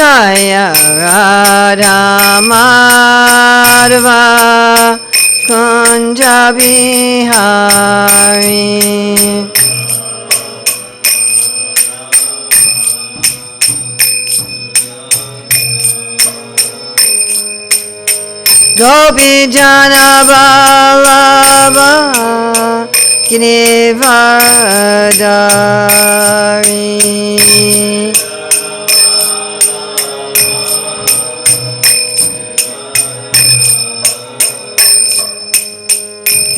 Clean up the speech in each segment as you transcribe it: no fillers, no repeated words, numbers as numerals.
Jaya Radha Madhava Kunja Bihari. Gopi Jana Vallabha Girivardhari.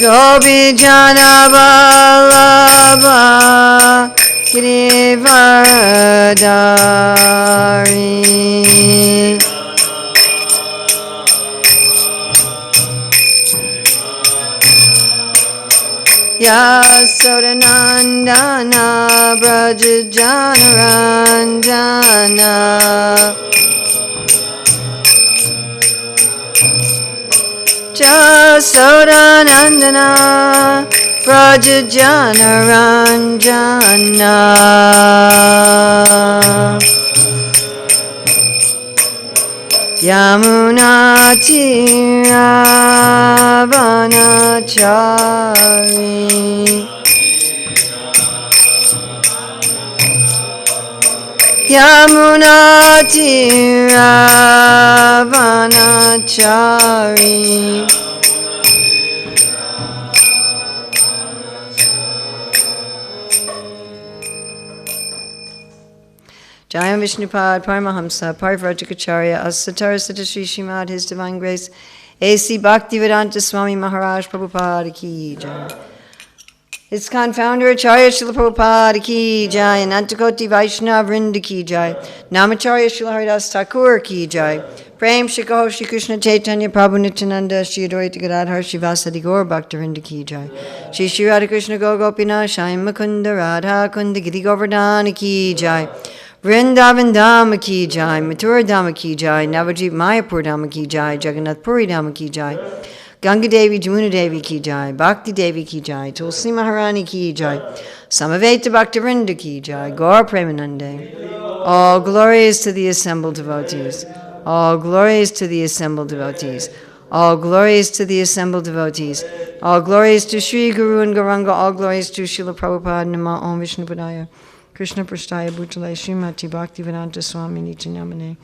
Gopi Jana Vallabha Girivardhari. Yasodanandana Braja Janaranjana. Yasodanandana Braja Janaranjana. Yamuna Tiravanachari. Yamuna Tiravanachari. Jayam Vishnupad Paramahamsa Parivrajacharya Asatara Sita Sri Srimad His Divine Grace A.C. Bhaktivedanta Swami Maharaj Prabhupada Ki Jai. Iskcon founder Acharya Srila Prabhupada Ki Jai. Anantakoti Vaishnava Vrinda Ki Jai. Namacharya Srila Haridas Thakur Ki Jai. Prem Shikaho Shri Krishna Chaitanya Prabhu Nityananda Shri Advaita Gadadhar Shri Vasadi Gaur Bhaktarinda Ki Jai. Shri Shri Radha Krishna Go Gopinath Shai Mukunda Radha Kunda Giri Govardhana Ki Jai. Vrindavan Dhama Ki Jai, Mathura Dhama Ki Jai, Navajit Mayapur Dhama Ki Jai, Jagannath Puri Dhama Ki Jai, Ganga Devi Jamuna Devi Ki Jai, Bhakti Devi Ki Jai, Tulsi Maharani Ki Jai, Samaveta Bhaktivinoda Ki Jai, Gaur Premanande. All glories to the assembled devotees. All glories to the assembled devotees. All glories to the assembled devotees. All glories to Sri Guru and Gauranga. All glories to Srila Prabhupada. Nama Om Vishnu Padaya. Krishna Prasthaya Bhutale Srimati Bhaktivedanta Swami Niti Namane.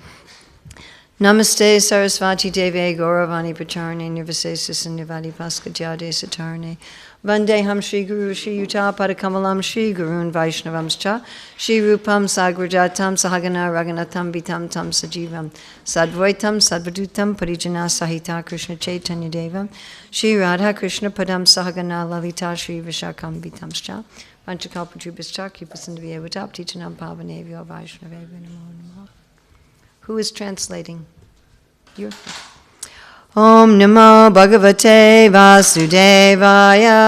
Namaste Sarasvati Deve Gauravani Pacharne Nirvasesa Sanyavadi Paskadyade Satarne. Vandeham Shri Guru Shri Yuta Padakamalam Shri Gurun Vaishnavamscha Shri Rupam Sagrajatam Sahagana Raganatam Vitam Tam Sajivam Sadvaitam Sadvadutam Parijana Sahita Krishna Chaitanya Devam Shri Radha Krishna Padam Sahagana Lalita Shri Vishakam Vitamscha Panchakalpatrubhischa Kipasandhavya Vataptichanam Pavanevyo Vaishnavevyo Namo Namo. Who is translating? You. Om Namo Bhagavate Vasudevaya.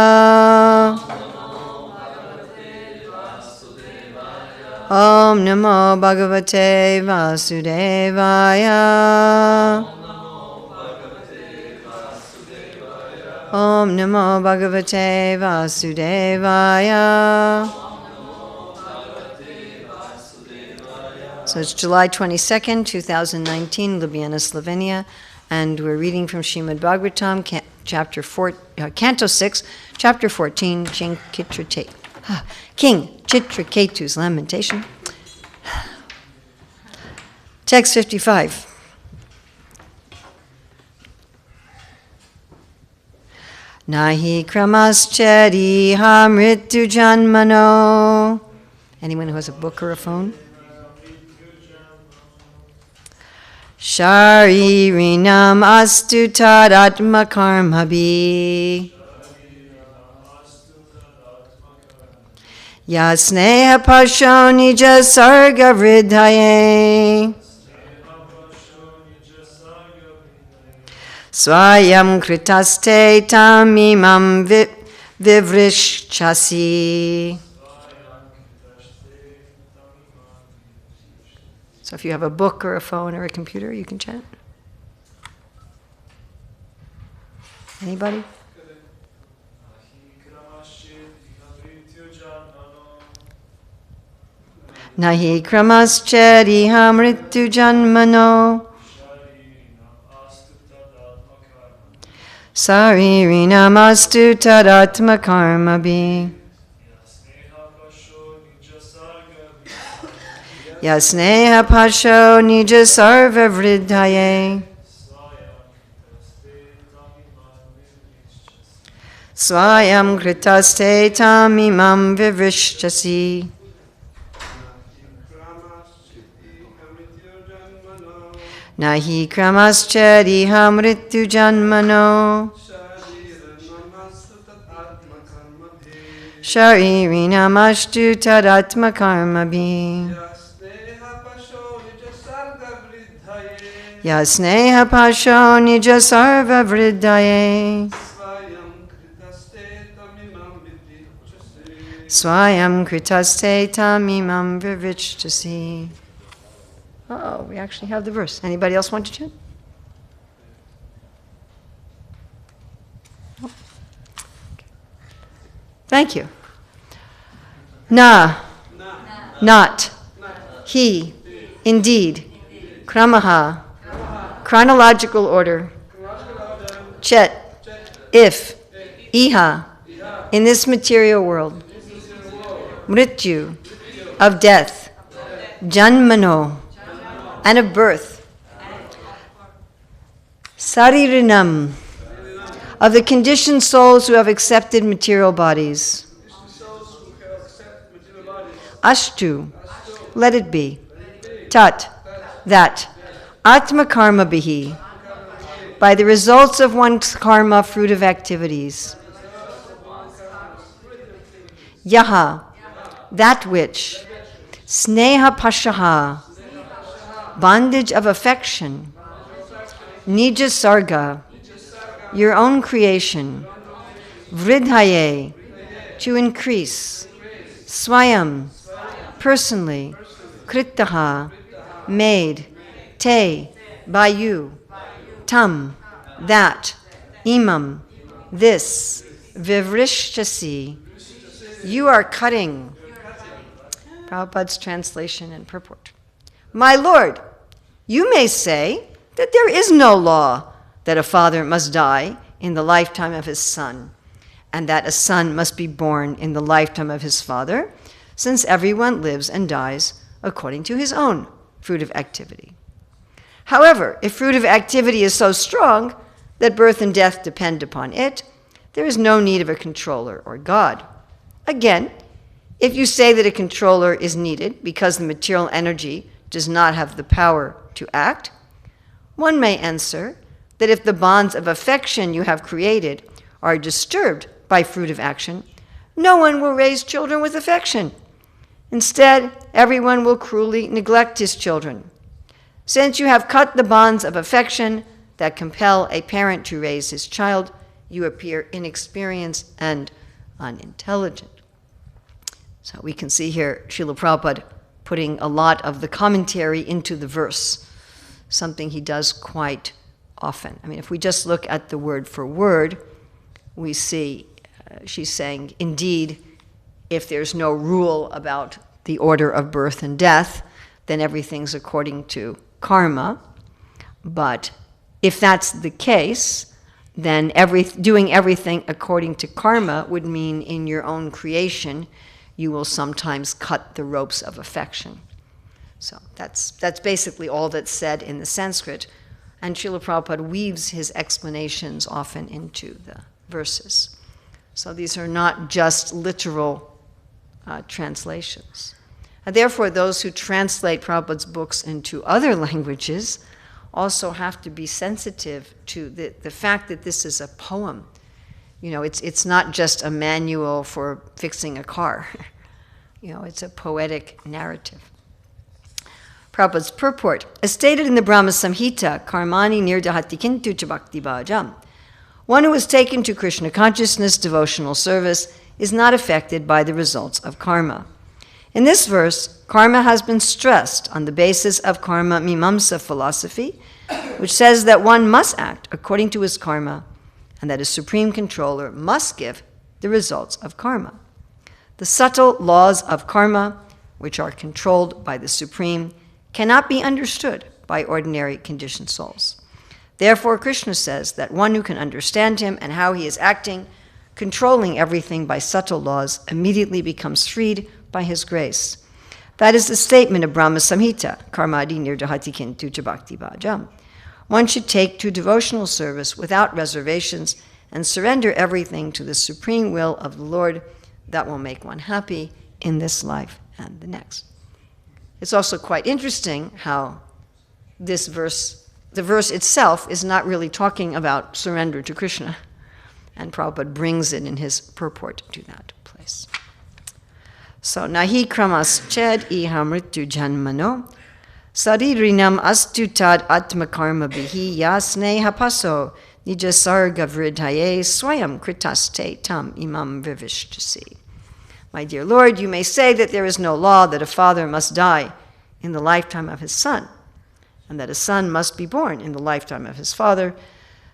Om Namo Bhagavate Vasudevaya. Om Namo Bhagavate Vasudevaya. So it's July 22nd, 2019, Ljubljana, Slovenia. And we're reading from Srimad Bhagavatam, Canto 6, Chapter 14, King Chitraketu's Lamentation. Text 55. Nahi kramaschedi hamritu janmano. Anyone who has a book or a phone? Sharirinam astu tadatma karmabhi. Ya sneha pasho nija sarga vridhaye. Swayam kritaste tamimam vivrishchasi. So if you have a book or a phone or a computer, you can chant. Anybody? Nahi kramascheri hamritu janmano. Sariri namastu tadatma karma bi. Yasneha pasho nija sarva vridhaye. Swayam kritaste tamimam vivrishtasi. Nahi kramaschari hamritu janmano. Shariri namastu tadatma karma bi. Yasneha pasho nija sarva vridhaye. Swayam kritaste tamimam vivrishtasi. Uh-oh, we actually have the verse. Anybody else want to chant? Oh. Okay. Thank you. Na, not, he, indeed, kramaha, chronological order, chet, if, iha, in this material world, mrityu, of death, janmano, and of birth, saririnam, of the conditioned souls who have accepted material bodies, ashtu, let it be, tat, that, atma karma bihi, by the results of one's karma, fruitive activities, yaha, that which, sneha pashaha, bondage of affection, nija sarga, your own creation, vridhaye, to increase, swayam, personally, kritaha, made, te, by you, tam, that, imam, this, vivrishtasi, you are cutting. Prabhupada's translation and purport. My Lord, you may say that there is no law that a father must die in the lifetime of his son, and that a son must be born in the lifetime of his father, since everyone lives and dies according to his own fruitive activity. However, if fruitive activity is so strong that birth and death depend upon it, there is no need of a controller or God. Again, if you say that a controller is needed because the material energy does not have the power to act, one may answer that if the bonds of affection you have created are disturbed by fruitive action, no one will raise children with affection. Instead, everyone will cruelly neglect his children. Since you have cut the bonds of affection that compel a parent to raise his child, you appear inexperienced and unintelligent. So we can see here Srila Prabhupada putting a lot of the commentary into the verse, something he does quite often. I mean, if we just look at the word for word, we see she's saying, indeed, if there's no rule about the order of birth and death, then everything's according to karma. But if that's the case, then doing everything according to karma would mean in your own creation, you will sometimes cut the ropes of affection. So that's basically all that's said in the Sanskrit. And Srila Prabhupada weaves his explanations often into the verses. So these are not just literal translations. And therefore, those who translate Prabhupada's books into other languages also have to be sensitive to the fact that this is a poem. You know, it's not just a manual for fixing a car. You know, it's a poetic narrative. Prabhupada's purport. As stated in the Brahma Samhita, Karmani nirdahati kintu cha bhakti bhajam. One who is taken to Krishna consciousness, devotional service, is not affected by the results of karma. In this verse, karma has been stressed on the basis of karma mimamsa philosophy, which says that one must act according to his karma, and that a supreme controller must give the results of karma. The subtle laws of karma, which are controlled by the Supreme, cannot be understood by ordinary conditioned souls. Therefore, Krishna says that one who can understand him and how he is acting, controlling everything by subtle laws, immediately becomes freed by his grace. That is the statement of Brahma Samhita, Karmadi Nirdahati Kintu Cha Bhakti Bhajam. One should take to devotional service without reservations and surrender everything to the supreme will of the Lord. That will make one happy in this life and the next. It's also quite interesting how this verse, the verse itself, is not really talking about surrender to Krishna. And Prabhupada brings it in his purport to that place. So, nahi kramas ched iha mrityu janmano, saririnam astu tad atmakarma bihi ya sneha paso nijasarga vridhaye swayam kritaste tam imam vivishtasi. My dear Lord, you may say that there is no law that a father must die in the lifetime of his son, and that a son must be born in the lifetime of his father,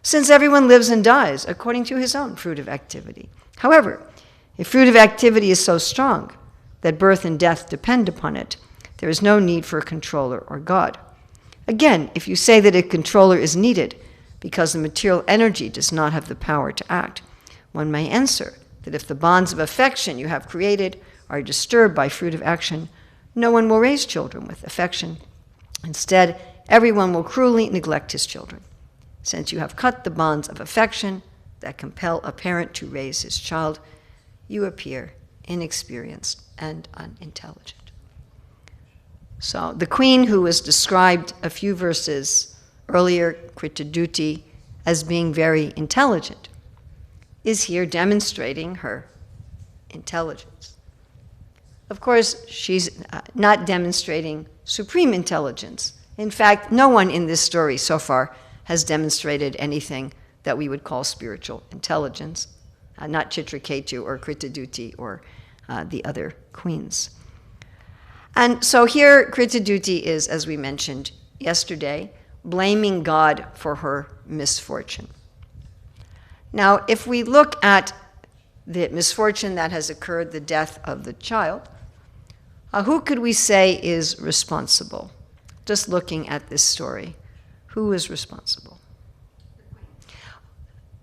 since everyone lives and dies according to his own fruitive activity. However, if fruitive activity is so strong that birth and death depend upon it, there is no need for a controller or God. Again, if you say that a controller is needed because the material energy does not have the power to act, one may answer that if the bonds of affection you have created are disturbed by fruitive action, no one will raise children with affection. Instead, everyone will cruelly neglect his children. Since you have cut the bonds of affection that compel a parent to raise his child, you appear inexperienced and unintelligent. So the queen who was described a few verses earlier, Kritaduti, as being very intelligent, is here demonstrating her intelligence. Of course, she's not demonstrating supreme intelligence. In fact, no one in this story so far has demonstrated anything that we would call spiritual intelligence, not Chitraketu or Kritaduti or the other queens. And so here Kritaduti is, as we mentioned yesterday, blaming God for her misfortune. Now, if we look at the misfortune that has occurred, the death of the child, who could we say is responsible? Just looking at this story, who is responsible?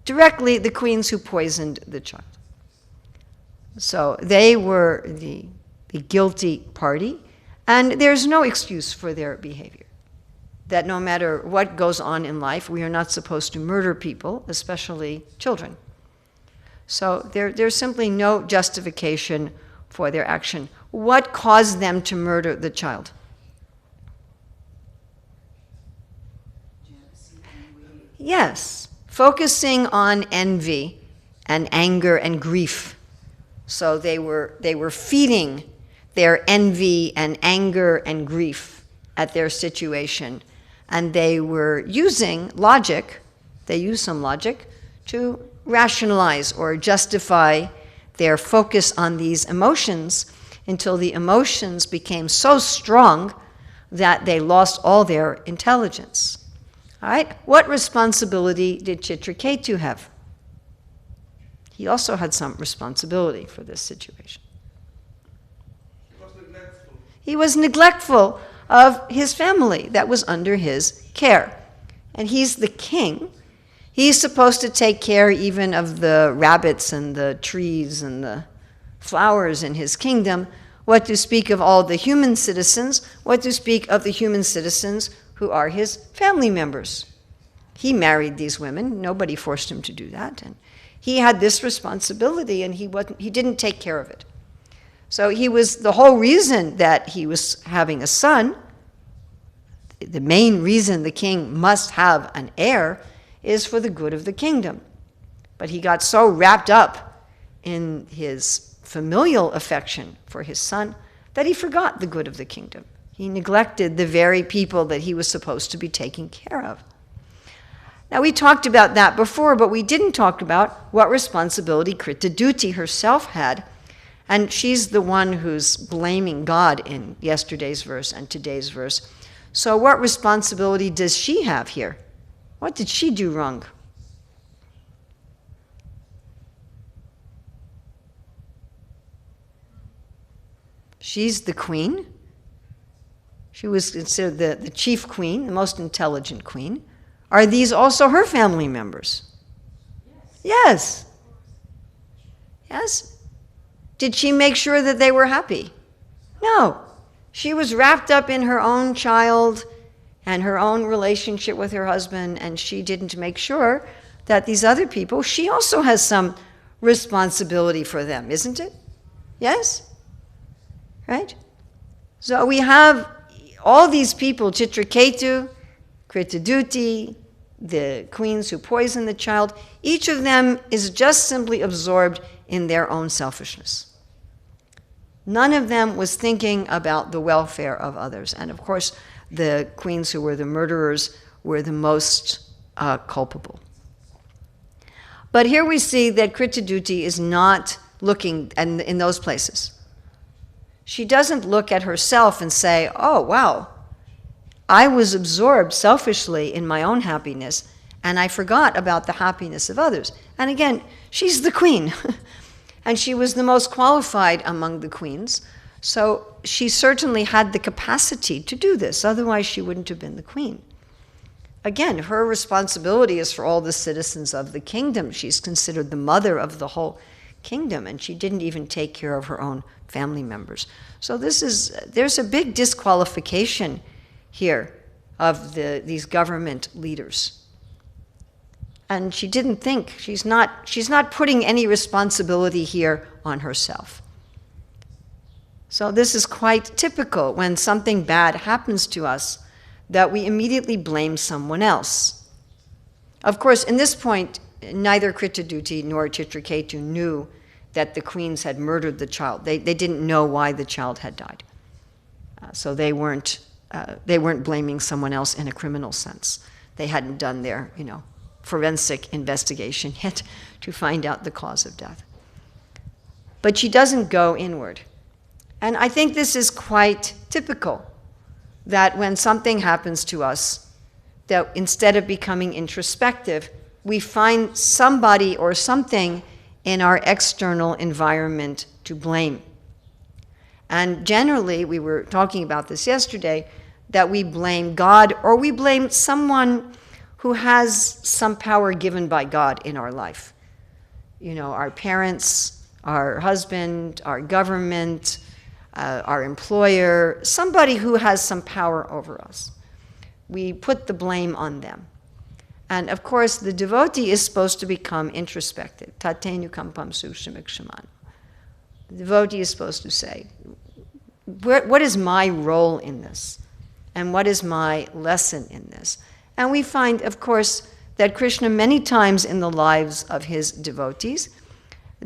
Directly, the queens who poisoned the child. So they were the guilty party, and there's no excuse for their behavior. That no matter what goes on in life, we are not supposed to murder people, especially children. So there's simply no justification for their action. What caused them to murder the child? Yes, focusing on envy and anger and grief. So they were feeding their envy and anger and grief at their situation. And they were using logic, they used some logic, to rationalize or justify their focus on these emotions until the emotions became so strong that they lost all their intelligence. All right, what responsibility did Chitraketu have? He also had some responsibility for this situation. He was neglectful of his family that was under his care. And he's the king. He's supposed to take care even of the rabbits and the trees and the flowers in his kingdom. What to speak of all the human citizens? What to speak of the human citizens who are his family members? He married these women. Nobody forced him to do that. And he had this responsibility, and he didn't take care of it. So he was the whole reason that he was having a son. The main reason the king must have an heir is for the good of the kingdom. But he got so wrapped up in his familial affection for his son that he forgot the good of the kingdom. He neglected the very people that he was supposed to be taking care of. Now, we talked about that before, but we didn't talk about what responsibility Kritaduti herself had. And she's the one who's blaming God in yesterday's verse and today's verse. So what responsibility does she have here? What did she do wrong? She's the queen. She was considered the chief queen, the most intelligent queen. Are these also her family members? Yes. Yes. Did she make sure that they were happy? No. She was wrapped up in her own child and her own relationship with her husband, and she didn't make sure that these other people, she also has some responsibility for them, isn't it? Yes? Right? So we have all these people, Chitraketu, Kritaduti, the queens who poisoned the child, each of them is just simply absorbed in their own selfishness. None of them was thinking about the welfare of others. And of course, the queens who were the murderers were the most culpable. But here we see that Kritaduti is not looking in those places. She doesn't look at herself and say, oh, wow, I was absorbed selfishly in my own happiness, and I forgot about the happiness of others. And again, she's the queen, and she was the most qualified among the queens, so she certainly had the capacity to do this, otherwise she wouldn't have been the queen. Again, her responsibility is for all the citizens of the kingdom. She's considered the mother of the whole kingdom, and she didn't even take care of her own family members. So there's a big disqualification here of these government leaders. And she didn't think, she's not putting any responsibility here on herself. So this is quite typical when something bad happens to us, that we immediately blame someone else. Of course, in this point, neither Kritaduti nor Chitraketu knew that the queens had murdered the child. They didn't know why the child had died. So they weren't blaming someone else in a criminal sense. They hadn't done their, forensic investigation yet to find out the cause of death. But she doesn't go inward. And I think this is quite typical, that when something happens to us, that instead of becoming introspective, we find somebody or something in our external environment to blame. And generally, we were talking about this yesterday, that we blame God or we blame someone who has some power given by God in our life. Our parents, our husband, our government, our employer, somebody who has some power over us. We put the blame on them. And of course, the devotee is supposed to become introspective. Tatenu kampam sushamikshaman. The devotee is supposed to say, what is my role in this? And what is my lesson in this? And we find, of course, that Krishna many times in the lives of his devotees,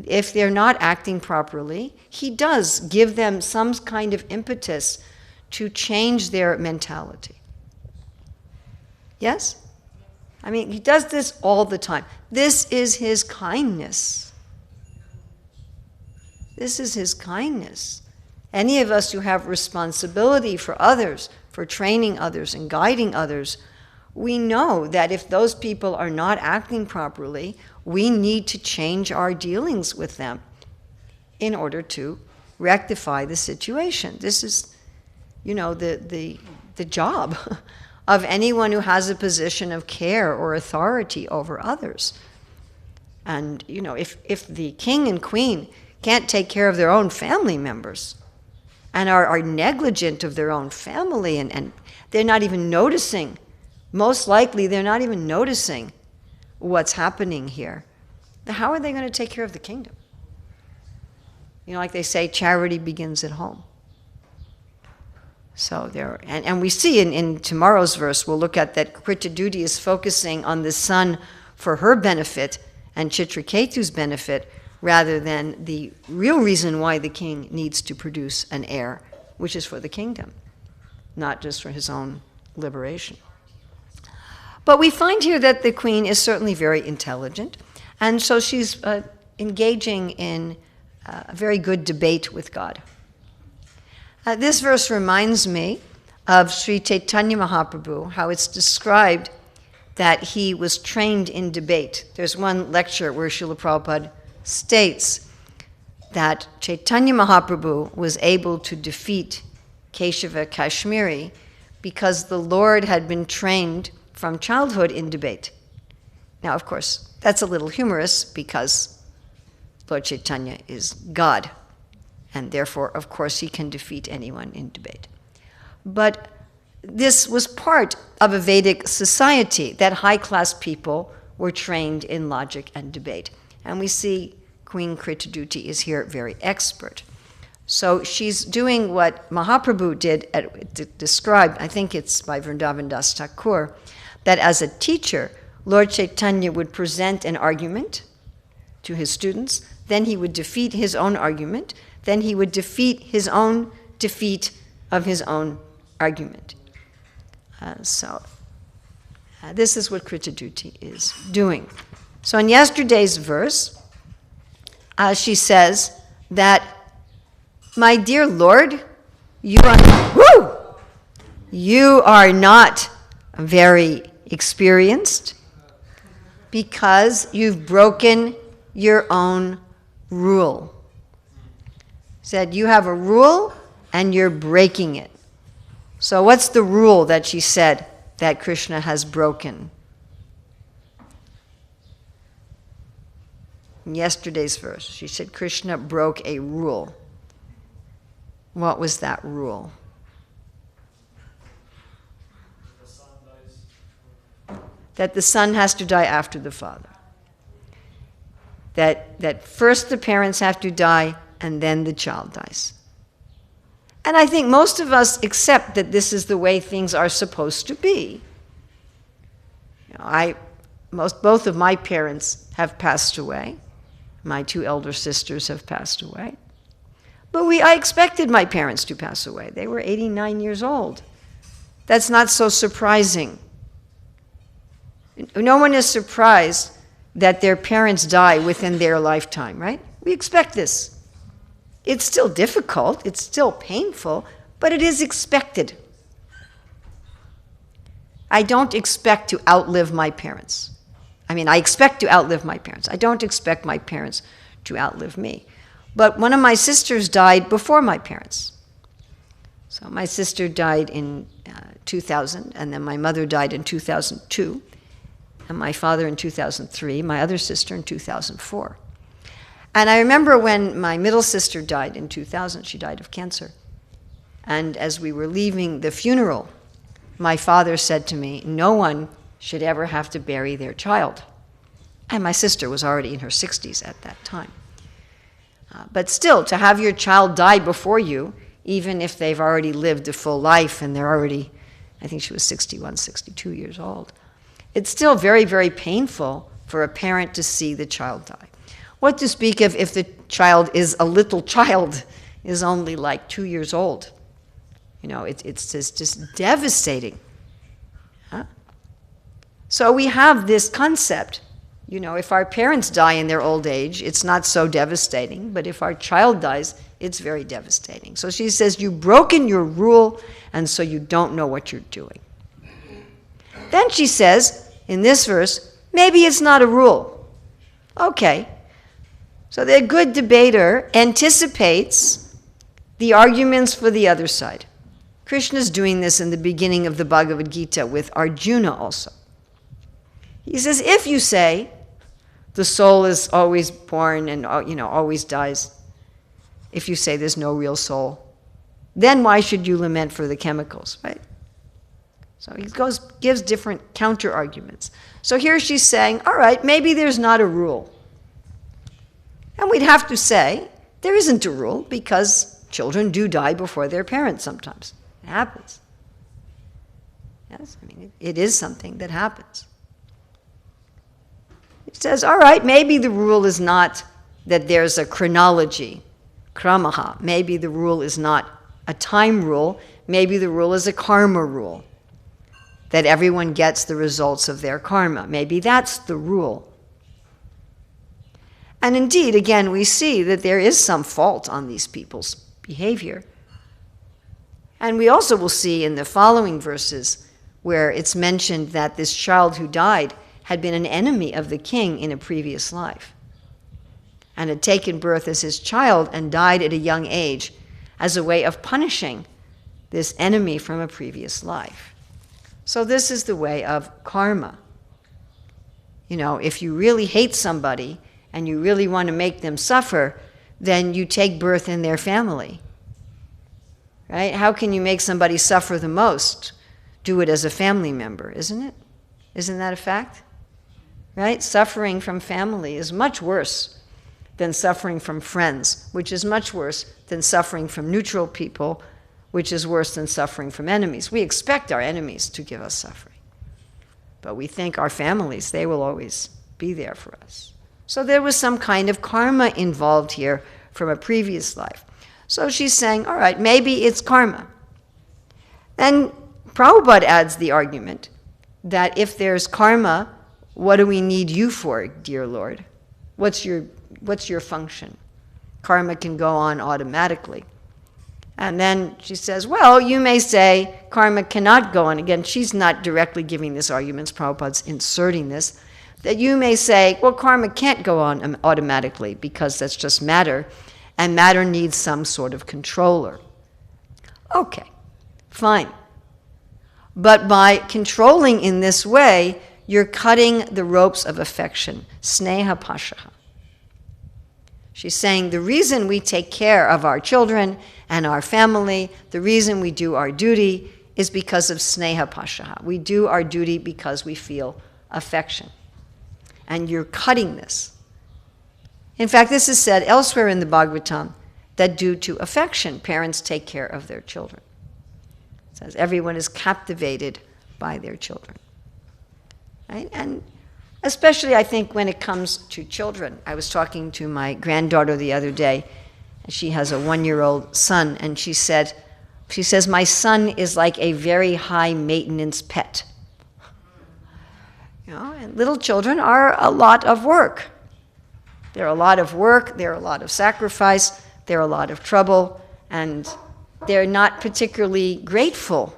if they're not acting properly, he does give them some kind of impetus to change their mentality. Yes? I mean, he does this all the time. This is his kindness. This is his kindness. Any of us who have responsibility for others, for training others and guiding others, we know that if those people are not acting properly, we need to change our dealings with them in order to rectify the situation. This is, the job of anyone who has a position of care or authority over others. And, if the king and queen can't take care of their own family members and are negligent of their own family and they're not even noticing, most likely they're not even noticing what's happening here, how are they going to take care of the kingdom? Like they say, charity begins at home. So and we see in tomorrow's verse, we'll look at that Kritaduti is focusing on the son for her benefit and Chitraketu's benefit, rather than the real reason why the king needs to produce an heir, which is for the kingdom, not just for his own liberation. But we find here that the queen is certainly very intelligent, and so she's engaging in a very good debate with God. This verse reminds me of Sri Chaitanya Mahaprabhu, how it's described that he was trained in debate. There's one lecture where Srila Prabhupada states that Chaitanya Mahaprabhu was able to defeat Keshava Kashmiri because the Lord had been trained from childhood in debate. Now, of course, that's a little humorous because Lord Chaitanya is God, and therefore, of course, he can defeat anyone in debate. But this was part of a Vedic society, that high-class people were trained in logic and debate. And we see Queen Kritaduti is here very expert. So she's doing what Mahaprabhu described, I think it's by Vrindavan Das Thakur, that as a teacher, Lord Chaitanya would present an argument to his students, then he would defeat his own argument, then he would defeat his own defeat of his own argument. This is what Kritaduti is doing. So in yesterday's verse, she says that, my dear Lord, you are not very experienced because you've broken your own rule. Said you have a rule and you're breaking it. So what's the rule that she said that Krishna has broken? In yesterday's verse, she said Krishna broke a rule. What was that rule? That the son has to die after the father. That first the parents have to die and then the child dies. And I think most of us accept that this is the way things are supposed to be. Both of my parents have passed away. My two elder sisters have passed away. But I expected my parents to pass away. They were 89 years old. That's not so surprising. No one is surprised that their parents die within their lifetime, right? We expect this. It's still difficult, it's still painful, but it is expected. I don't expect to outlive my parents. I expect to outlive my parents. I don't expect my parents to outlive me. But one of my sisters died before my parents. So my sister died in 2000, and then my mother died in 2002, and my father in 2003, my other sister in 2004. And I remember when my middle sister died in 2000, she died of cancer. And as we were leaving the funeral, my father said to me, no one should ever have to bury their child. And my sister was already in her 60s at that time. But still, to have your child die before you, even if they've already lived a full life and they're already, I think she was 61, 62 years old, it's still very, very painful for a parent to see the child die. What to speak of if the child is a little child, is only like 2 years old. It's just devastating. Huh? So we have this concept. If our parents die in their old age, it's not so devastating, but if our child dies, it's very devastating. So she says, you've broken your rule, and so you don't know what you're doing. Then she says, in this verse, maybe it's not a rule. Okay. So the good debater anticipates the arguments for the other side. Krishna's doing this in the beginning of the Bhagavad Gita with Arjuna also. He says, if you say the soul is always born and always dies, if you say there's no real soul, then why should you lament for the chemicals, right? So he gives different counter arguments. So here she's saying, all right, maybe there's not a rule. And we'd have to say, there isn't a rule because children do die before their parents sometimes. It happens. Yes, it is something that happens. It says, all right, maybe the rule is not that there's a chronology, kramaha. Maybe the rule is not a time rule. Maybe the rule is a karma rule, that everyone gets the results of their karma. Maybe that's the rule. And indeed, again, we see that there is some fault on these people's behavior. And we also will see in the following verses where it's mentioned that this child who died had been an enemy of the king in a previous life. and had taken birth as his child and died at a young age as a way of punishing this enemy from a previous life. So this is the way of karma. You know, if you really hate somebody and you really want to make them suffer, then you take birth in their family. Right? How can you make somebody suffer the most? Do it as a family member, isn't it? Isn't that a fact? Right? Suffering from family is much worse than suffering from friends, which is much worse than suffering from neutral people, which is worse than suffering from enemies. We expect our enemies to give us suffering, but we think our families, they will always be there for us. So there was some kind of karma involved here from a previous life. So she's saying, all right, maybe it's karma. Then Prabhupada adds the argument that if there's karma, what do we need you for, dear Lord? What's your function? Karma can go on automatically. And then she says, well, you may say karma cannot go on. Again, she's not directly giving this argument. Prabhupada's inserting this. That you may say, well, karma can't go on automatically because that's just matter, and matter needs some sort of controller. Okay, fine. But by controlling in this way, you're cutting the ropes of affection, Sneha pashaha. She's saying the reason we take care of our children and our family, the reason we do our duty is because of Sneha pashaha. We do our duty because we feel affection. And you're cutting this. In fact, this is said elsewhere in the Bhagavatam, that due to affection, parents take care of their children. It says everyone is captivated by their children. Right? And especially, I think, when it comes to children. I was talking to my granddaughter the other day, and she has a 1-year-old son, and she says, my son is like a very high-maintenance pet. You know, and little children are a lot of work. They're a lot of work, they're a lot of sacrifice, they're a lot of trouble, and they're not particularly grateful.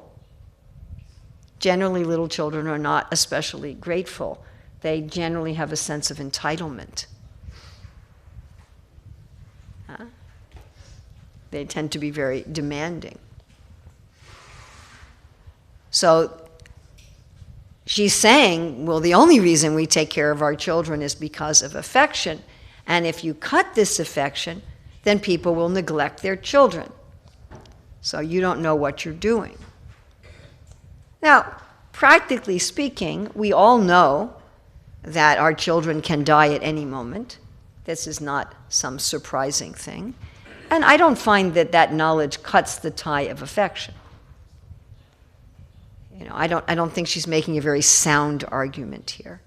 Generally, little children are not especially grateful. They generally have a sense of entitlement. They tend to be very demanding. So she's saying, well, the only reason we take care of our children is because of affection. And if you cut this affection, then people will neglect their children. So you don't know what you're doing. Now, practically speaking, we all know that our children can die at any moment. This is not some surprising thing. And I don't find that that knowledge cuts the tie of affection. You know, I don't think she's making a very sound argument here.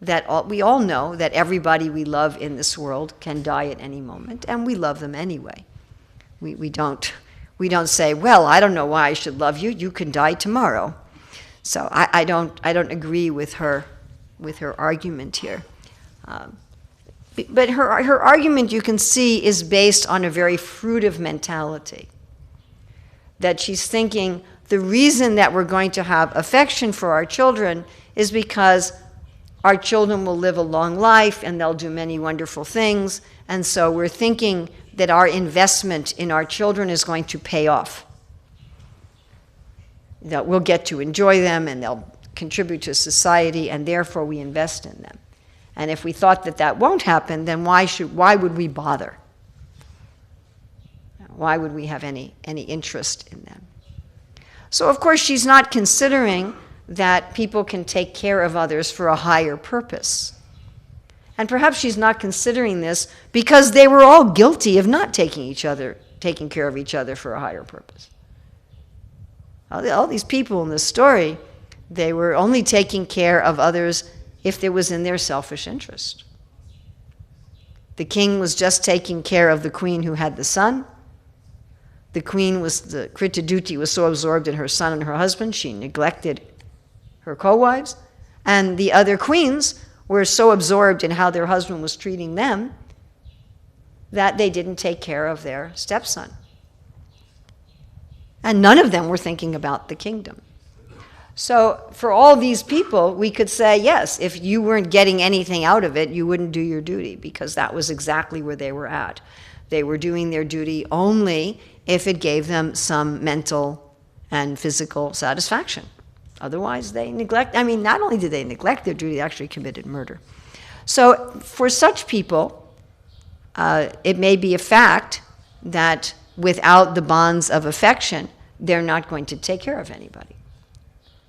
That we all know that everybody we love in this world can die at any moment, and we love them anyway. We don't say, well, I don't know why I should love you. You can die tomorrow. So I don't agree with her argument here. But her argument, you can see, is based on a very fruitive mentality. That she's thinking the reason that we're going to have affection for our children is because our children will live a long life and they'll do many wonderful things. And so we're thinking that our investment in our children is going to pay off. That we'll get to enjoy them and they'll contribute to society, and therefore we invest in them. And if we thought that that won't happen, then why would we bother? Why would we have any interest in them? So of course she's not considering that people can take care of others for a higher purpose. And perhaps she's not considering this because they were all guilty of not taking care of each other for a higher purpose. All these people in this story, they were only taking care of others if it was in their selfish interest. The king was just taking care of the queen who had the son. The Krita Duty was so absorbed in her son and her husband, she neglected her co-wives. And the other queens were so absorbed in how their husband was treating them that they didn't take care of their stepson. And none of them were thinking about the kingdom. So for all these people, we could say, yes, if you weren't getting anything out of it, you wouldn't do your duty, because that was exactly where they were at. They were doing their duty only if it gave them some mental and physical satisfaction. Otherwise, they not only did they neglect their duty, they actually committed murder. So for such people, it may be a fact that without the bonds of affection, they're not going to take care of anybody.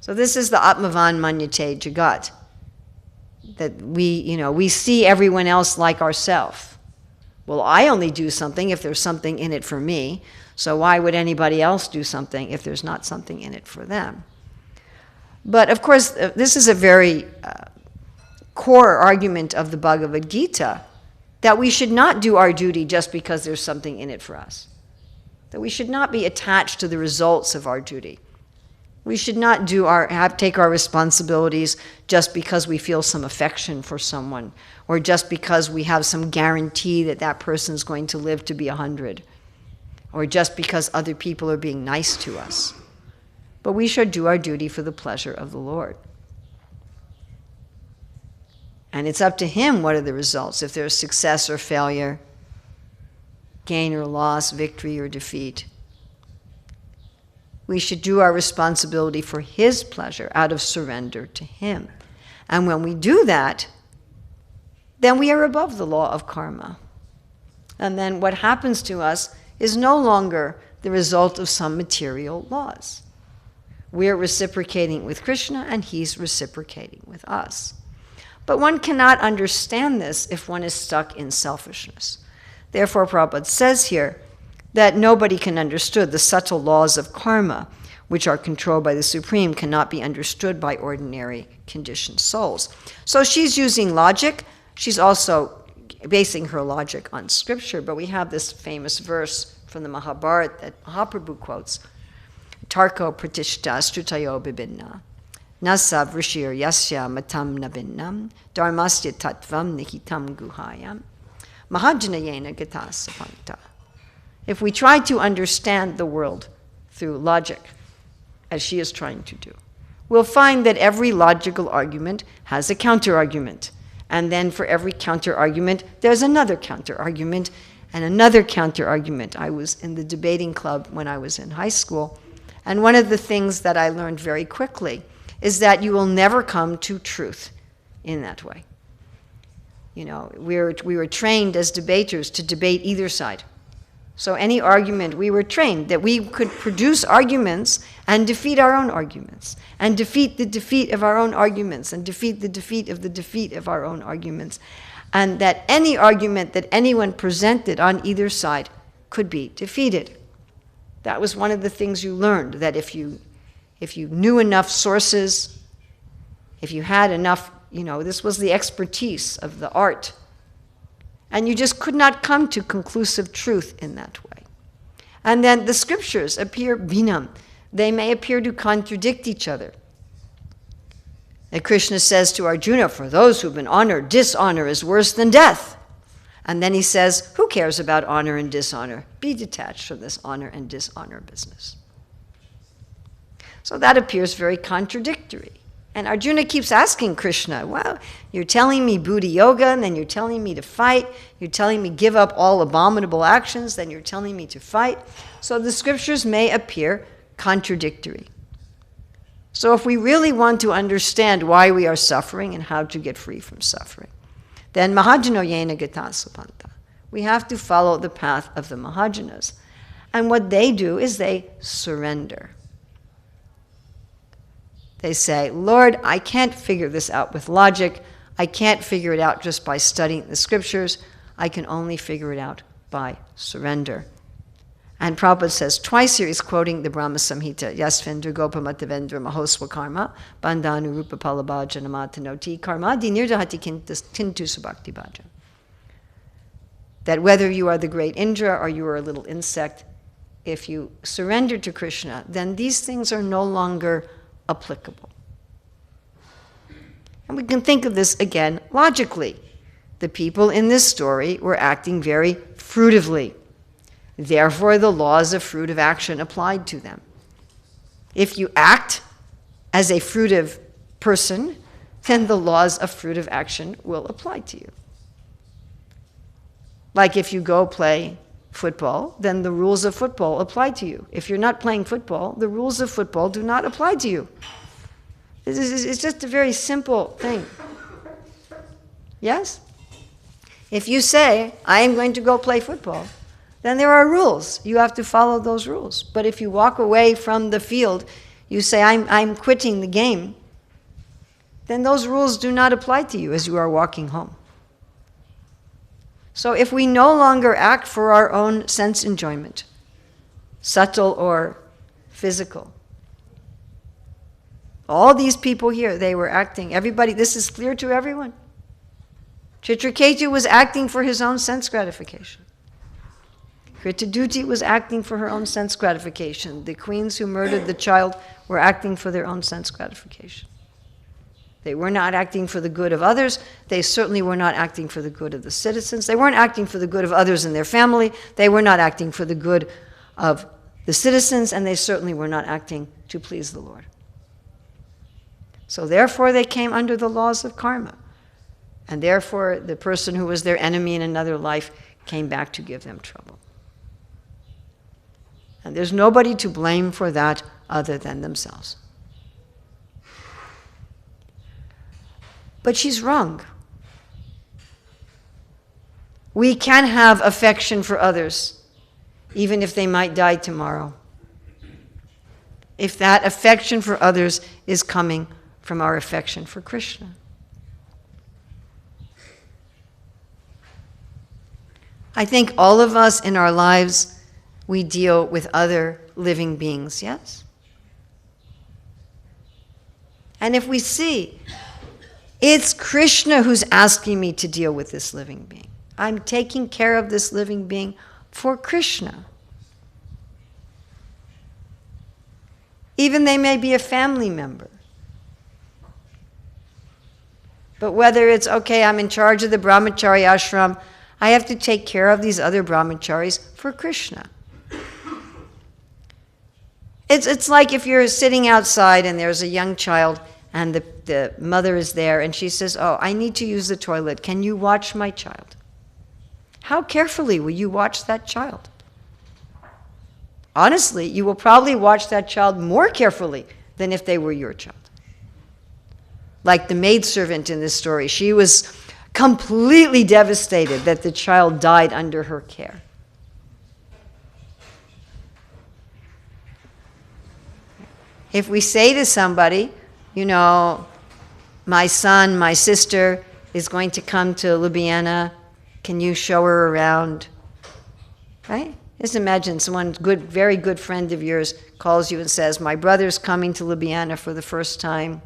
So this is the Atmavan Manyate Jagat, that we see everyone else like ourselves. Well, I only do something if there's something in it for me, so why would anybody else do something if there's not something in it for them? But of course, this is a very core argument of the Bhagavad Gita, that we should not do our duty just because there's something in it for us. That we should not be attached to the results of our duty. We should not take our responsibilities just because we feel some affection for someone, or just because we have some guarantee that that person's going to live to be 100, or just because other people are being nice to us. But we should do our duty for the pleasure of the Lord. And it's up to Him what are the results, if there's success or failure, gain or loss, victory or defeat. We should do our responsibility for His pleasure out of surrender to Him. And when we do that, then we are above the law of karma. And then what happens to us is no longer the result of some material laws. We're reciprocating with Krishna, and He's reciprocating with us. But one cannot understand this if one is stuck in selfishness. Therefore, Prabhupada says here that nobody can understand the subtle laws of karma, which are controlled by the Supreme, cannot be understood by ordinary conditioned souls. So she's using logic. She's also basing her logic on scripture, but we have this famous verse from the Mahabharata that Mahaprabhu quotes, Tarko pratishta strutayo bibinna, nasa vrishir yasya matam nabinnam, dharmasya tattvam nihitam guhayam, mahajanayena gata sapanta. If we try to understand the world through logic, as she is trying to do, we'll find that every logical argument has a counter-argument. And then for every counter-argument, there's another counter-argument and another counter-argument. I was in the debating club when I was in high school, and one of the things that I learned very quickly is that you will never come to truth in that way. We were trained as debaters to debate either side. So any argument, we were trained that we could produce arguments and defeat our own arguments, and defeat the defeat of our own arguments, and defeat the defeat of the defeat of our own arguments, and that any argument that anyone presented on either side could be defeated. That was one of the things you learned, that if you knew enough sources, if you had enough, this was the expertise of the art. And you just could not come to conclusive truth in that way. And then the scriptures appear binam. They may appear to contradict each other. And Krishna says to Arjuna, for those who've been honored, dishonor is worse than death. And then he says, who cares about honor and dishonor? Be detached from this honor and dishonor business. So that appears very contradictory. And Arjuna keeps asking Krishna, well, you're telling me Buddha yoga, and then you're telling me to fight. You're telling me give up all abominable actions, then you're telling me to fight. So the scriptures may appear contradictory. So if we really want to understand why we are suffering and how to get free from suffering, then Mahajanoyena Gata Sapanta. We have to follow the path of the Mahajanas. And what they do is they surrender. They say, Lord, I can't figure this out with logic. I can't figure it out just by studying the scriptures. I can only figure it out by surrender. And Prabhupada says twice here, he's quoting the Brahma Samhita, Yasvendra Gopamatavendra Mahoswa Karma, Bandhanu Rupa Palabha Janamatanoti Karma, Di Nirdahati Tintu Subhakti Bhaja. That whether you are the great Indra or you are a little insect, if you surrender to Krishna, then these things are no longer applicable. And we can think of this again logically. The people in this story were acting very fruitively. Therefore, the laws of fruitive action applied to them. If you act as a fruitive person, then the laws of fruitive action will apply to you. Like if you go play football, then the rules of football apply to you. If you're not playing football, the rules of football do not apply to you. It's just a very simple thing. Yes? If you say, I am going to go play football, then there are rules. You have to follow those rules. But if you walk away from the field, you say, I'm quitting the game, then those rules do not apply to you as you are walking home. So if we no longer act for our own sense enjoyment, subtle or physical, all these people here, they were acting, everybody, this is clear to everyone. Chitraketu was acting for his own sense gratification. Kritaduti was acting for her own sense gratification. The queens who murdered the child were acting for their own sense gratification. They were not acting for the good of others. They certainly were not acting for the good of the citizens. They weren't acting for the good of others and their family. They were not acting for the good of the citizens, and they certainly were not acting to please the Lord. So therefore they came under the laws of karma. And therefore the person who was their enemy in another life came back to give them trouble. And there's nobody to blame for that other than themselves. But she's wrong. We can have affection for others, even if they might die tomorrow, if that affection for others is coming from our affection for Krishna. I think all of us in our lives, we deal with other living beings, yes? And if we see, it's Krishna who's asking me to deal with this living being. I'm taking care of this living being for Krishna. Even they may be a family member. But whether it's, okay, I'm in charge of the brahmachari ashram, I have to take care of these other brahmacharis for Krishna. It's like if you're sitting outside and there's a young child and the mother is there and she says, oh, I need to use the toilet. Can you watch my child? How carefully will you watch that child? Honestly, you will probably watch that child more carefully than if they were your child. Like the maidservant in this story, she was completely devastated that the child died under her care. If we say to somebody, you know, my son, my sister is going to come to Ljubljana, can you show her around? Right? Just imagine someone good, very good friend of yours calls you and says, my brother's coming to Ljubljana for the first time.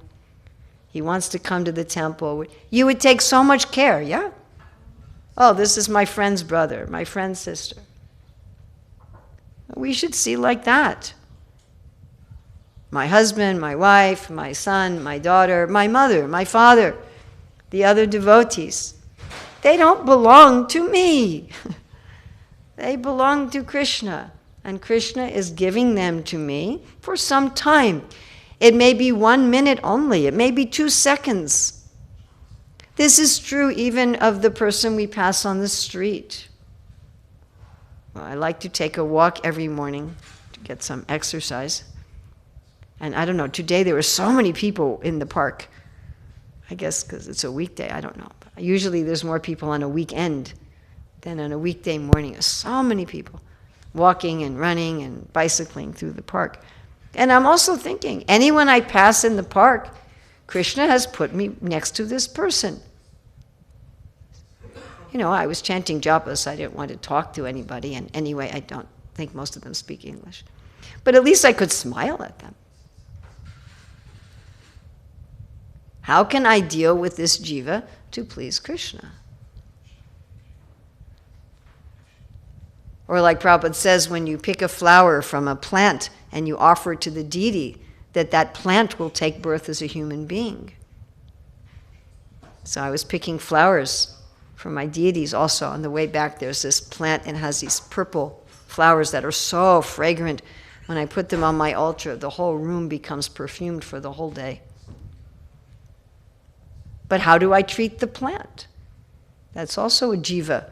He wants to come to the temple. You would take so much care, yeah? Oh, this is my friend's brother, my friend's sister. We should see like that. My husband, my wife, my son, my daughter, my mother, my father, the other devotees. They don't belong to me. They belong to Krishna. And Krishna is giving them to me for some time. It may be 1 minute only. It may be 2 seconds. This is true even of the person we pass on the street. Well, I like to take a walk every morning to get some exercise. And I don't know, today there were so many people in the park. I guess because it's a weekday, I don't know. Usually there's more people on a weekend than on a weekday morning. There's so many people walking and running and bicycling through the park. And I'm also thinking, anyone I pass in the park, Krishna has put me next to this person. You know, I was chanting japas. I didn't want to talk to anybody. And anyway, I don't think most of them speak English. But at least I could smile at them. How can I deal with this jiva to please Krishna? Or like Prabhupada says, when you pick a flower from a plant and you offer it to the deity, that plant will take birth as a human being. So I was picking flowers for my deities also. On the way back, there's this plant and it has these purple flowers that are so fragrant When I put them on my altar, the whole room becomes perfumed for the whole day. But how do I treat the plant? That's also a jiva.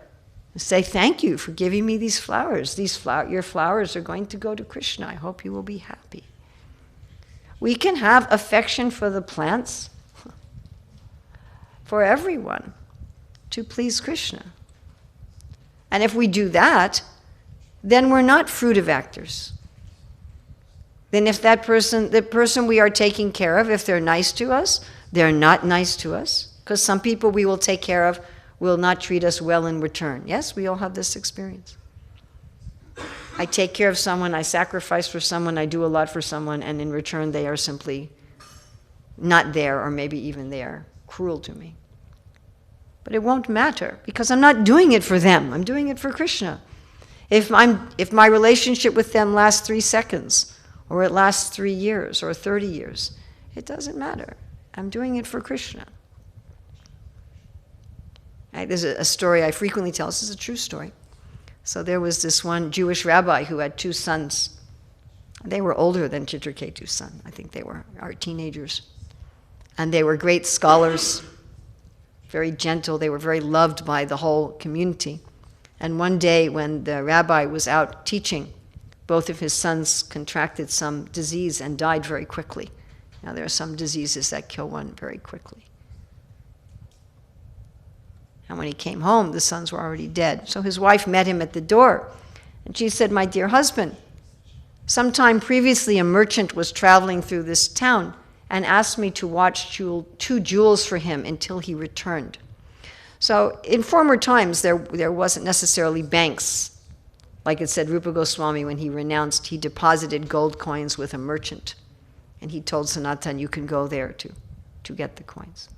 Say, thank you for giving me these flowers. Your flowers are going to go to Krishna. I hope you will be happy. We can have affection for the plants, for everyone, to please Krishna. And if we do that, then we're not fruitive actors. Then if the person we are taking care of, if they're nice to us, they're not nice to us. Because some people we will take care of will not treat us well in return. Yes, we all have this experience. I take care of someone, I sacrifice for someone, I do a lot for someone, and in return they are simply not there, or maybe even they are cruel to me. But it won't matter, because I'm not doing it for them, I'm doing it for Krishna. If my relationship with them lasts 3 seconds, or it lasts 3 years, or 30 years, it doesn't matter. I'm doing it for Krishna. Right, there's a story I frequently tell. This is a true story. So there was this one Jewish rabbi who had 2 sons. They were older than Chitraketu's son. I think they were our teenagers. And they were great scholars, very gentle. They were very loved by the whole community. And one day when the rabbi was out teaching, both of his sons contracted some disease and died very quickly. Now there are some diseases that kill one very quickly. And when he came home, the sons were already dead. So his wife met him at the door. And she said, "My dear husband, sometime previously a merchant was traveling through this town and asked me to watch 2 jewels for him until he returned." So in former times, there wasn't necessarily banks. Like it said, Rupa Goswami, when he renounced, he deposited gold coins with a merchant. And he told Sanatan, you can go there to get the coins.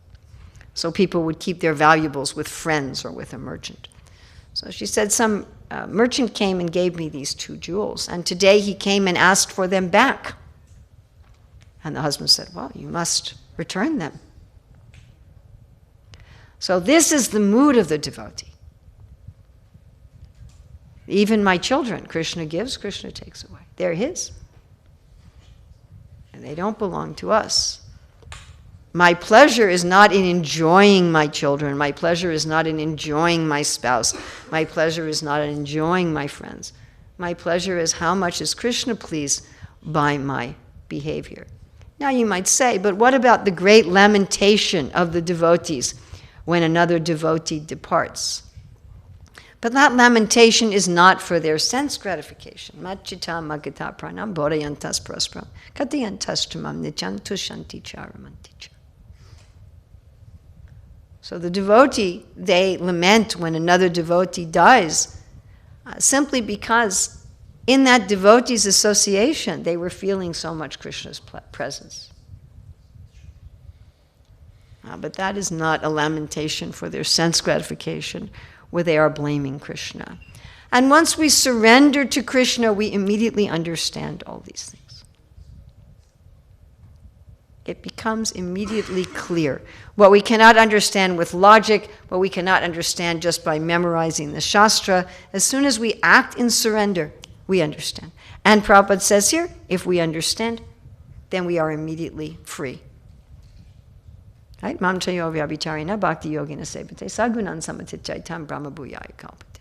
So people would keep their valuables with friends or with a merchant. So she said, some merchant came and gave me these 2 jewels, and today he came and asked for them back. And the husband said, well, you must return them. So this is the mood of the devotee. Even my children, Krishna gives, Krishna takes away. They're his. And they don't belong to us. My pleasure is not in enjoying my children. My pleasure is not in enjoying my spouse. My pleasure is not in enjoying my friends. My pleasure is how much is Krishna pleased by my behavior. Now you might say, but what about the great lamentation of the devotees when another devotee departs? But that lamentation is not for their sense gratification. Machita magata pranam bodayantas praspram katayantas tumam nityam tushanti charamanticha. So the devotee, they lament when another devotee dies simply because in that devotee's association they were feeling so much Krishna's presence. But that is not a lamentation for their sense gratification, where they are blaming Krishna. And once we surrender to Krishna, we immediately understand all these things. It becomes immediately clear. What we cannot understand with logic, what we cannot understand just by memorizing the Shastra, as soon as we act in surrender, we understand. And Prabhupada says here, if we understand, then we are immediately free. Right? Mam chayo vyabhicharina bhakti yogina sevate sagunan samatitchaitam brahma bhuyaya kalpate.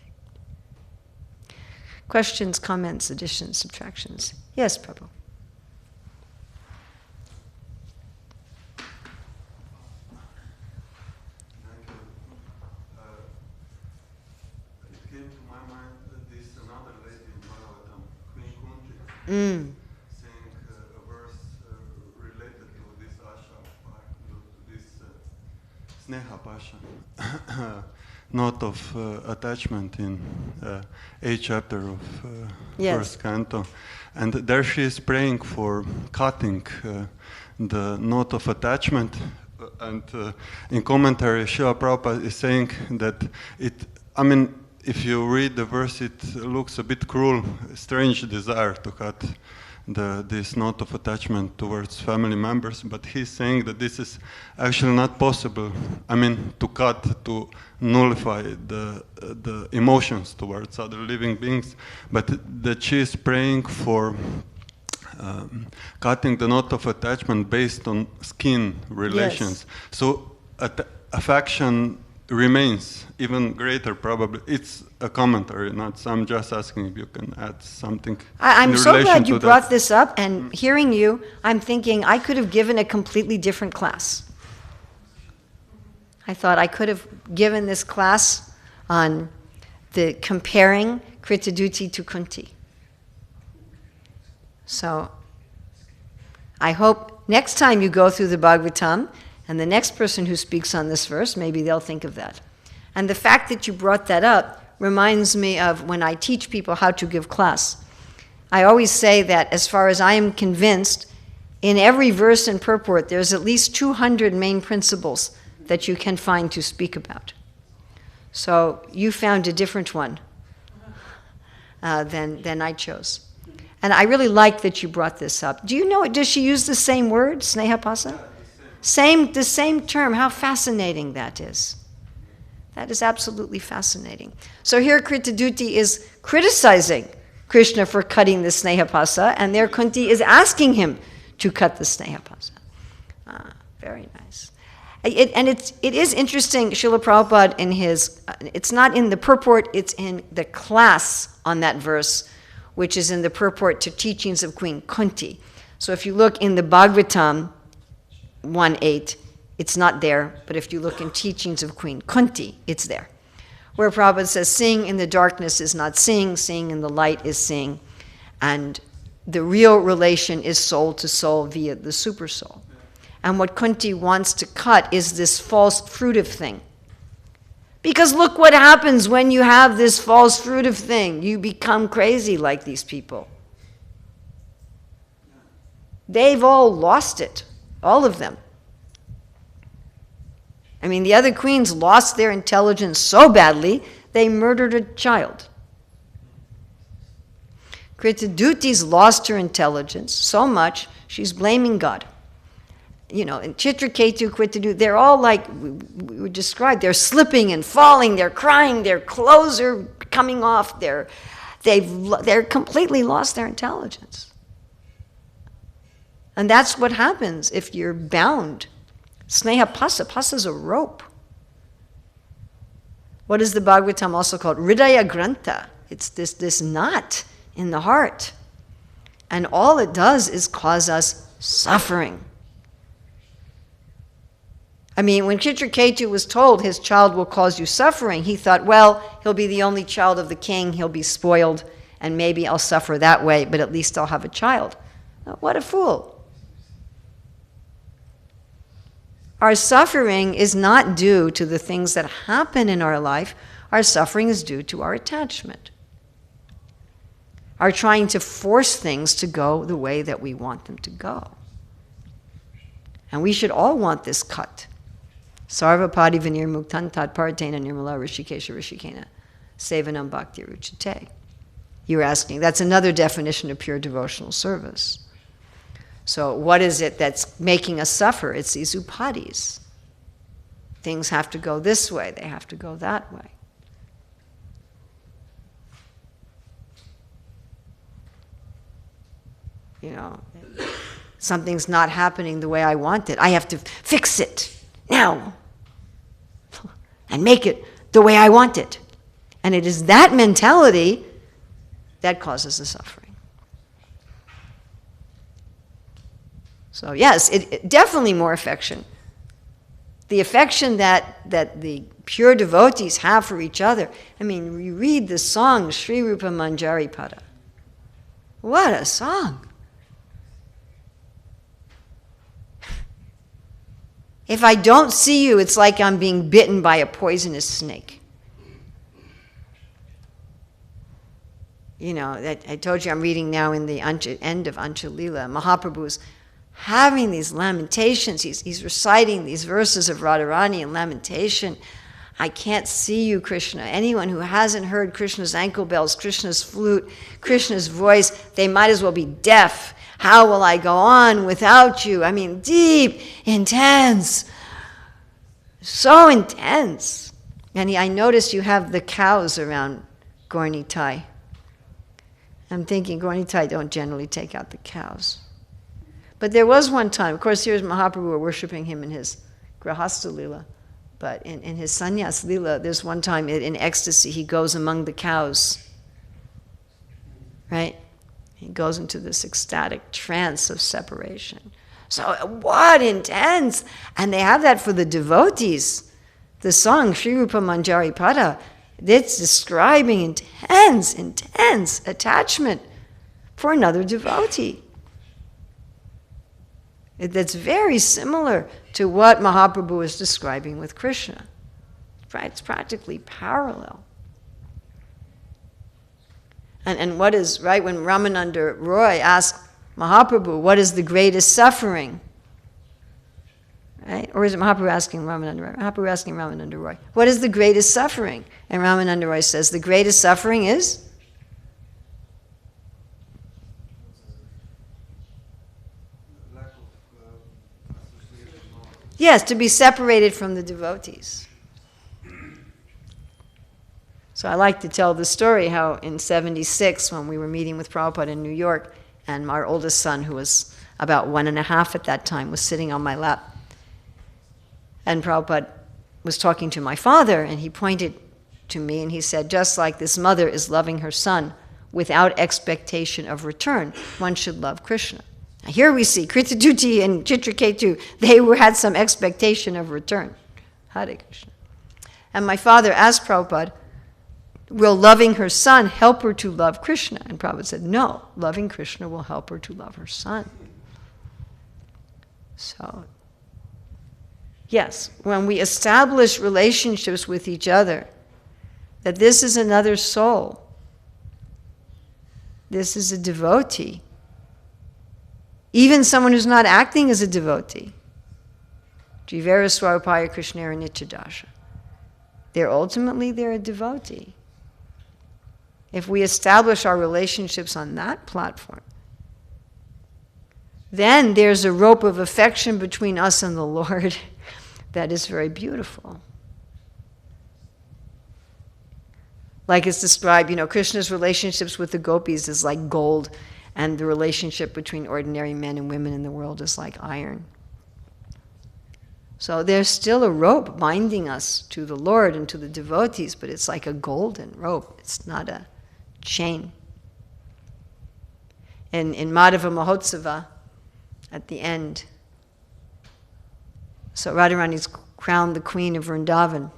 Questions, comments, additions, subtractions? Yes, Prabhu. It came to my mind that this another lady in Bhagavatam, Queen Kunti, saying a verse related to this Asha, to this Sneha Pasha, note of attachment in 8th chapter of first canto. And there she is praying for cutting the note of attachment. And in commentary, Srila Prabhupada is saying that if you read the verse, it looks a bit cruel, strange desire to cut this note of attachment towards family members, but he's saying that this is actually not possible. To cut, to nullify the emotions towards other living beings, but that she is praying for cutting the knot of attachment based on skin relations. So affection remains even greater, probably. It's a commentary, not so. I'm just asking if you can add something. I'm so glad you brought this up, and hearing you, I'm thinking I could have given a completely different class. I thought I could have given this class on the comparing Kritaduti to Kunti. So I hope next time you go through the Bhagavatam, and the next person who speaks on this verse, maybe they'll think of that. And the fact that you brought that up reminds me of when I teach people how to give class. I always say that as far as I am convinced, in every verse and purport, there's at least 200 main principles that you can find to speak about. So you found a different one than I chose. And I really like that you brought this up. Do you know, does she use the same word, Sneha Pasa? The same term. How fascinating that is. That is absolutely fascinating. So here Kritaduti is criticizing Krishna for cutting the Sneha Pasa, and there Kunti is asking him to cut the Sneha Pasa. Very nice. It is interesting, Srila Prabhupada in his, it's not in the purport, it's in the class on that verse, which is in the purport to teachings of Queen Kunti. So if you look in the Bhagavatam 1.8, it's not there, but if you look in teachings of Queen Kunti, it's there. Where Prabhupada says, seeing in the darkness is not seeing in the light is seeing, and the real relation is soul to soul via the super soul. And what Kunti wants to cut is this false fruitive thing. Because look what happens when you have this false fruitive thing. You become crazy like these people. They've all lost it. All of them. I mean, the other queens lost their intelligence so badly, they murdered a child. Kritaduti's lost her intelligence so much, she's blaming God. You know, and Chitraketu, Kritaduti, they're all like we were described. They're slipping and falling, they're crying, their clothes are coming off, they're completely lost their intelligence. And that's what happens if you're bound. Sneha Pasa, Pasa's a rope. What is the Bhagavatam also called? Hridaya Grantha. It's this knot in the heart. And all it does is cause us suffering. I mean, when Chitraketu was told his child will cause you suffering, he thought, well, he'll be the only child of the king, he'll be spoiled, and maybe I'll suffer that way, but at least I'll have a child. What a fool. Our suffering is not due to the things that happen in our life. Our suffering is due to our attachment. Our trying to force things to go the way that we want them to go. And we should all want this cut. Sarva padi vinir muktan tat partena nirmala rishikesha rishikena sevanam bhakti ruchate. You were asking, that's another definition of pure devotional service. So what is it that's making us suffer? It's these upadis. Things have to go this way, they have to go that way. You know, something's not happening the way I want it. I have to fix it now and make it the way I want it. And it is that mentality that causes the suffering. So yes, it definitely more affection. The affection that the pure devotees have for each other. I mean, you read the song Sri Rupa Manjari Pada. What a song! If I don't see you, it's like I'm being bitten by a poisonous snake. You know, I told you I'm reading now in the end of Anchalila. Mahaprabhu's having these lamentations. He's reciting these verses of Radharani in lamentation. I can't see you, Krishna. Anyone who hasn't heard Krishna's ankle bells, Krishna's flute, Krishna's voice, they might as well be deaf. How will I go on without you? I mean, deep, intense, so intense. And I noticed you have the cows around Gornitai. I'm thinking Gaura don't generally take out the cows. But there was one time, of course, here's Mahaprabhu, we're worshipping him in his Grahastha Lila, but in his Sannyas Lila, there's one time in ecstasy, he goes among the cows, right? He goes into this ecstatic trance of separation. So what intense! And they have that for the devotees. The song, Sri Rupa Manjari Pada, it's describing intense attachment for another devotee. That's very similar to what Mahaprabhu is describing with Krishna. It's practically parallel. And what is, right, when Ramananda Roy asked Mahaprabhu, what is the greatest suffering? Right? Or is it Mahaprabhu asking Ramananda Roy? Mahaprabhu asking Ramananda Roy, what is the greatest suffering? And Ramananda Roy says, the greatest suffering is? Yes, to be separated from the devotees. So I like to tell the story how in 76, when we were meeting with Prabhupada in New York, and our oldest son, who was about 1.5 at that time, was sitting on my lap. And Prabhupada was talking to my father, and he pointed to me, and he said, just like this mother is loving her son without expectation of return, one should love Krishna. Now here we see Kritaduti and Chitraketu, they had some expectation of return. Hare Krishna. And my father asked Prabhupada, will loving her son help her to love Krishna? And Prabhupada said, no, loving Krishna will help her to love her son. So, yes, when we establish relationships with each other, that this is another soul, this is a devotee, even someone who's not acting as a devotee, Jivera Swarupaya Krishnera Nityadasha, they're a devotee. If we establish our relationships on that platform, then there's a rope of affection between us and the Lord that is very beautiful. Like it's described, Krishna's relationships with the gopis is like gold, and the relationship between ordinary men and women in the world is like iron. So there's still a rope binding us to the Lord and to the devotees, but it's like a golden rope. It's not a chain. In Madhava Mahotsava, at the end, so Radharani's crowned the queen of Vrindavan,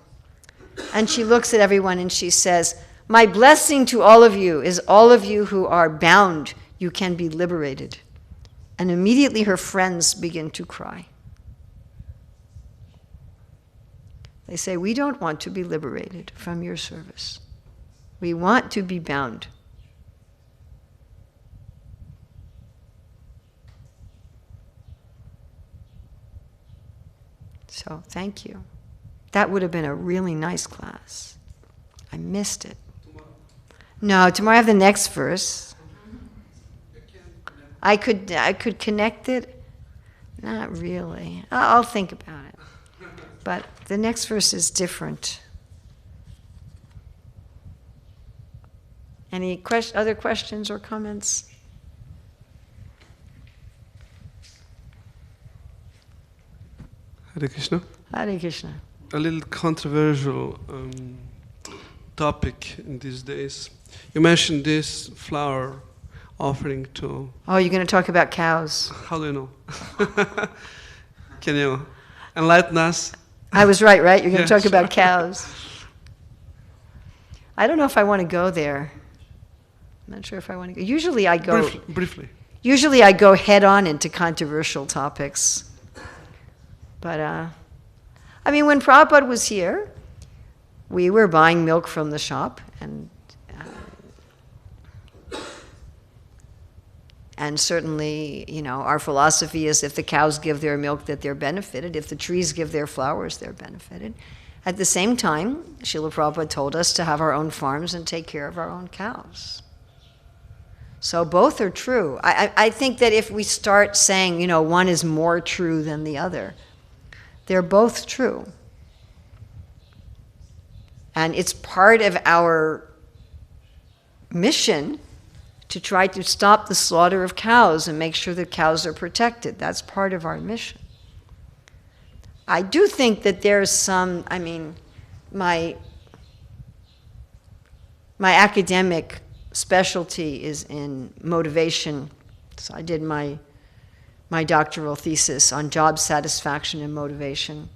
and she looks at everyone and she says, my blessing to all of you is all of you who are bound, you can be liberated. And immediately her friends begin to cry. They say, we don't want to be liberated from your service. We want to be bound. So, thank you. That would have been a really nice class. I missed it. No, tomorrow I have the next verse. I could connect it. Not really. I'll think about it. But the next verse is different. Any other questions or comments? Hare Krishna. Hare Krishna. A little controversial topic in these days. You mentioned this flower offering to... Oh, you're going to talk about cows. How do you know? Can you enlighten us? I was right? You're going to talk about cows. I don't know if I want to go there. I'm not sure if I want to go. Usually I go... Briefly. Usually I go head on into controversial topics. But, when Prabhupada was here, we were buying milk from the shop, and certainly, our philosophy is if the cows give their milk, that they're benefited. If the trees give their flowers, they're benefited. At the same time, Srila Prabhupada told us to have our own farms and take care of our own cows. So both are true. I think that if we start saying, one is more true than the other, they're both true. And it's part of our mission to try to stop the slaughter of cows and make sure that cows are protected. That's part of our mission. I do think that there's some, my academic specialty is in motivation. So I did my doctoral thesis on job satisfaction and motivation.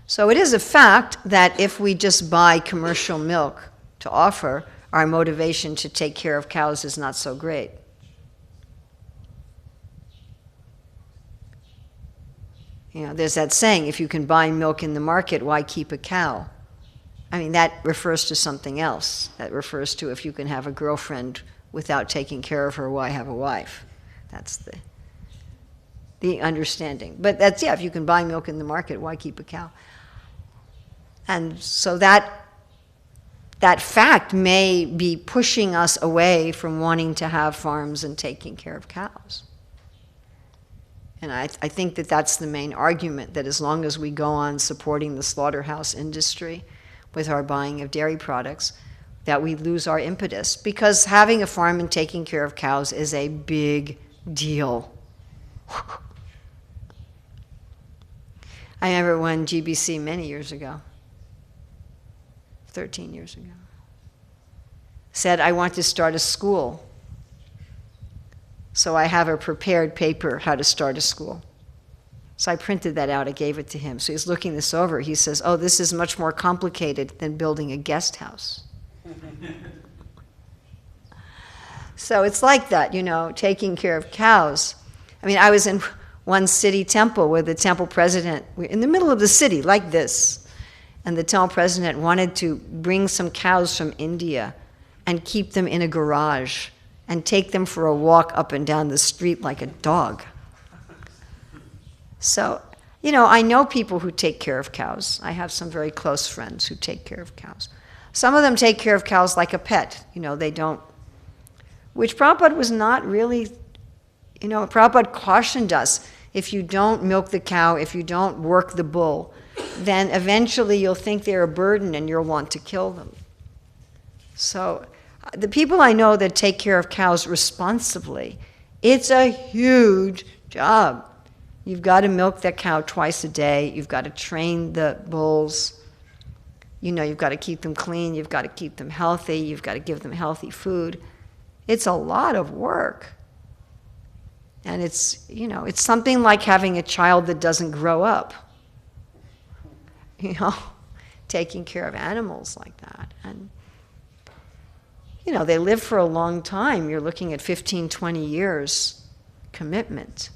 So it is a fact that if we just buy commercial milk to offer, our motivation to take care of cows is not so great. There's that saying, if you can buy milk in the market, why keep a cow? That refers to something else. That refers to if you can have a girlfriend without taking care of her, why have a wife? That's the understanding. But that's, if you can buy milk in the market, why keep a cow? And so that fact may be pushing us away from wanting to have farms and taking care of cows. And I think that that's the main argument, that as long as we go on supporting the slaughterhouse industry with our buying of dairy products, that we lose our impetus. Because having a farm and taking care of cows is a big deal. I remember when GBC many years ago, 13 years ago, said, I want to start a school. So I have a prepared paper, how to start a school. So I printed that out, I gave it to him. So he's looking this over. He says, oh, this is much more complicated than building a guest house. So it's like that, taking care of cows. I was in one city temple where the temple president, we're in the middle of the city, like this, and the temple president wanted to bring some cows from India and keep them in a garage and take them for a walk up and down the street like a dog. So, I know people who take care of cows. I have some very close friends who take care of cows. Some of them take care of cows like a pet. They don't, which Prabhupada was not really, Prabhupada cautioned us, if you don't milk the cow, if you don't work the bull, then eventually you'll think they're a burden and you'll want to kill them. So the people I know that take care of cows responsibly, it's a huge job. You've got to milk that cow twice a day. You've got to train the bulls. You've got to keep them clean. You've got to keep them healthy. You've got to give them healthy food. It's a lot of work. And it's something like having a child that doesn't grow up. Taking care of animals like that. And they live for a long time. You're looking at 15, 20 years commitment.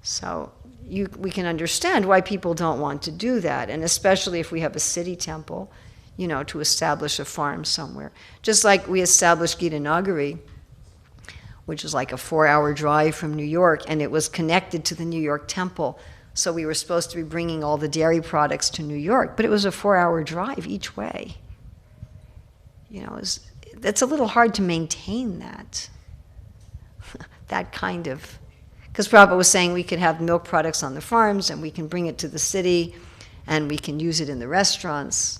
So we can understand why people don't want to do that, and especially if we have a city temple, to establish a farm somewhere. Just like we established Gita Nagari, which is like a 4-hour drive from New York, and it was connected to the New York temple. So we were supposed to be bringing all the dairy products to New York, but it was a 4-hour drive each way. That's a little hard to maintain that. That kind of, because Prabhupada was saying we could have milk products on the farms and we can bring it to the city and we can use it in the restaurants,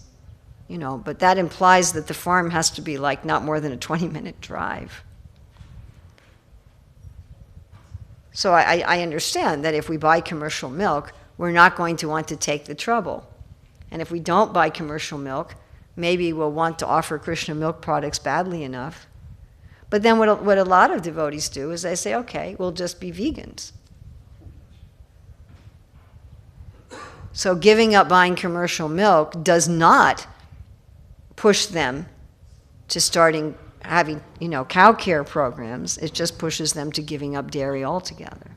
but that implies that the farm has to be like not more than a 20-minute drive. So I understand that if we buy commercial milk, we're not going to want to take the trouble. And if we don't buy commercial milk, maybe we'll want to offer Krishna milk products badly enough. But then what a lot of devotees do is they say, okay, we'll just be vegans. So giving up buying commercial milk does not push them to having cow care programs. It just pushes them to giving up dairy altogether.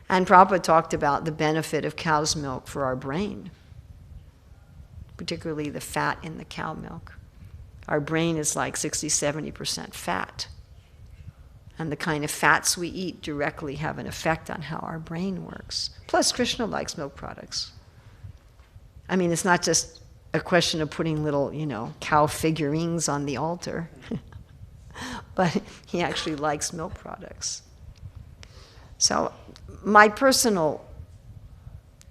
And Prabhupada talked about the benefit of cow's milk for our brain, particularly the fat in the cow milk. Our brain is like 60-70% fat. And the kind of fats we eat directly have an effect on how our brain works. Plus, Krishna likes milk products. It's not just a question of putting little, cow figurines on the altar. But he actually likes milk products. So my personal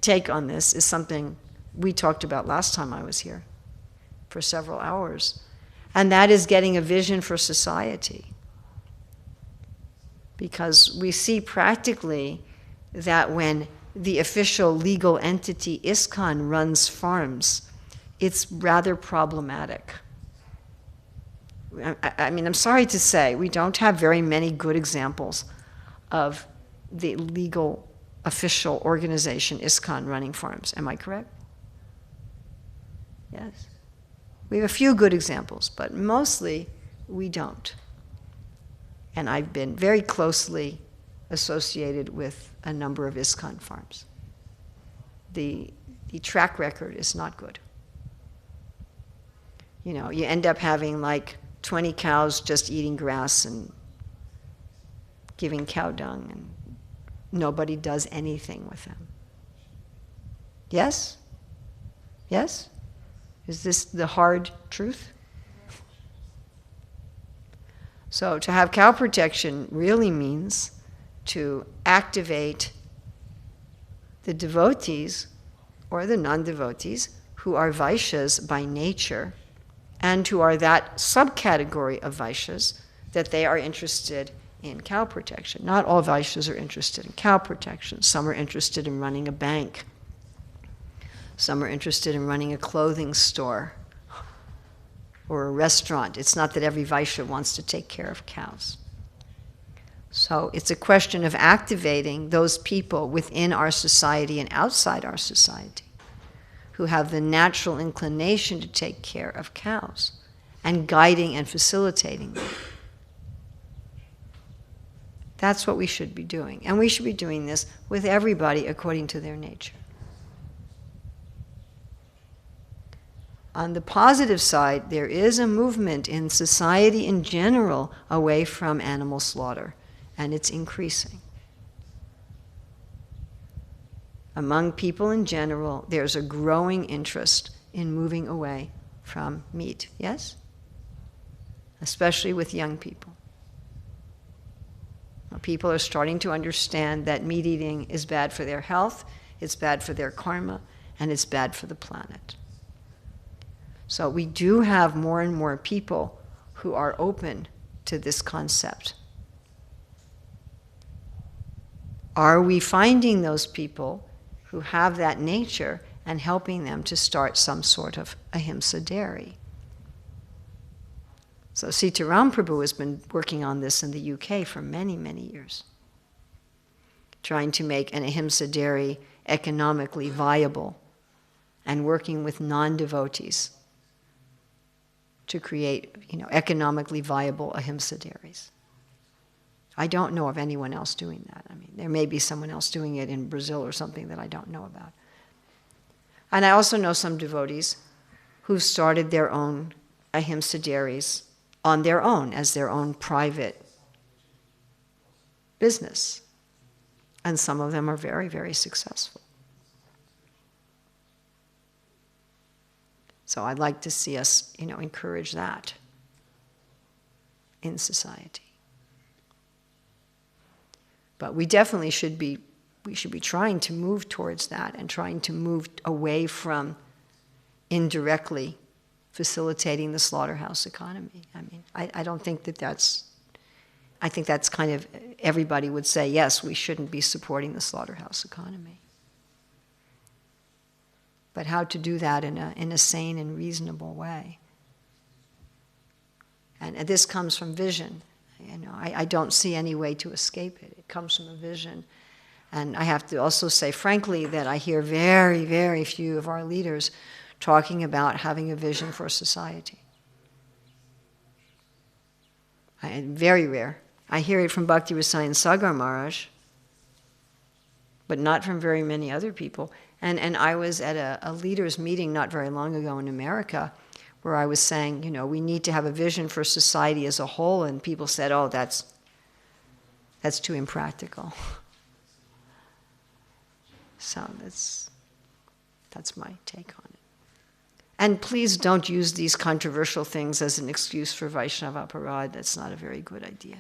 take on this is something we talked about last time I was here for several hours. And that is getting a vision for society. Because we see practically that when the official legal entity Iskcon runs farms, it's rather problematic. I mean, I'm sorry to say, we don't have very many good examples of the legal official organization Iskcon running farms. Am I correct? Yes. We have a few good examples, but mostly we don't. And I've been very closely associated with a number of Iskcon farms. The track record is not good. You know, you end up having like 20 cows just eating grass and giving cow dung, and nobody does anything with them. Yes? Yes? Is this the hard truth? So to have cow protection really means to activate the devotees or the non-devotees who are Vaishyas by nature and who are that subcategory of Vaishyas that they are interested in cow protection. Not all Vaishyas are interested in cow protection. Some are interested in running a bank. Some are interested in running a clothing store or a restaurant. It's not that every Vaishya wants to take care of cows. So it's a question of activating those people within our society and outside our society who have the natural inclination to take care of cows and guiding and facilitating them. That's what we should be doing. And we should be doing this with everybody according to their nature. On the positive side, there is a movement in society in general away from animal slaughter, and it's increasing. Among people in general, there's a growing interest in moving away from meat, yes? Especially with young people. People are starting to understand that meat eating is bad for their health, it's bad for their karma, and it's bad for the planet. So we do have more and more people who are open to this concept. Are we finding those people who have that nature and helping them to start some sort of ahimsa dairy? So Sitaram Prabhu has been working on this in the UK for many, many years, trying to make an ahimsa dairy economically viable and working with non-devotees to create, economically viable ahimsa dairies. I don't know of anyone else doing that. I mean, there may be someone else doing it in Brazil or something that I don't know about. And I also know some devotees who've started their own ahimsa dairies on their own, as their own private business. And some of them are very, very successful. So I'd like to see us, encourage that in society. But we definitely should be trying to move towards that and trying to move away from indirectly facilitating the slaughterhouse economy. I mean, I don't think I think that's kind of, everybody would say, yes, we shouldn't be supporting the slaughterhouse economy. But how to do that in a sane and reasonable way. And this comes from vision. I don't see any way to escape it. It comes from a vision. And I have to also say, frankly, that I hear very, very few of our leaders talking about having a vision for society. Very rare. I hear it from Bhakti Rasayan Sagar Maharaj, but not from very many other people. And I was at a leaders' meeting not very long ago in America where I was saying, we need to have a vision for society as a whole, and people said, oh, that's too impractical. So that's my take on it. And please don't use these controversial things as an excuse for Vaishnava Parad. That's not a very good idea.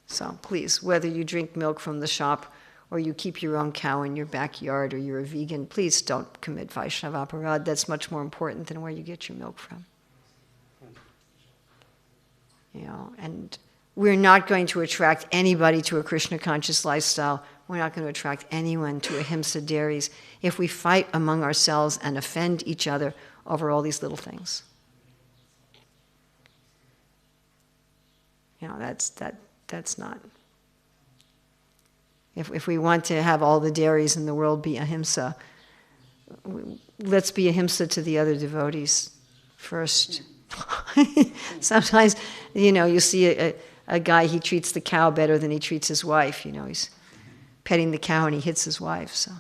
So please, whether you drink milk from the shop or you keep your own cow in your backyard, or you're a vegan, please don't commit Vaishnava aparad. That's much more important than where you get your milk from. You know, and we're not going to attract anybody to a Krishna conscious lifestyle. We're not going to attract anyone to ahimsa dairies if we fight among ourselves and offend each other over all these little things. You know, that's not. If we want to have all the dairies in the world be ahimsa, let's be ahimsa to the other devotees first. Sometimes, you know, you see a guy, he treats the cow better than he treats his wife. You know, he's petting the cow and he hits his wife. So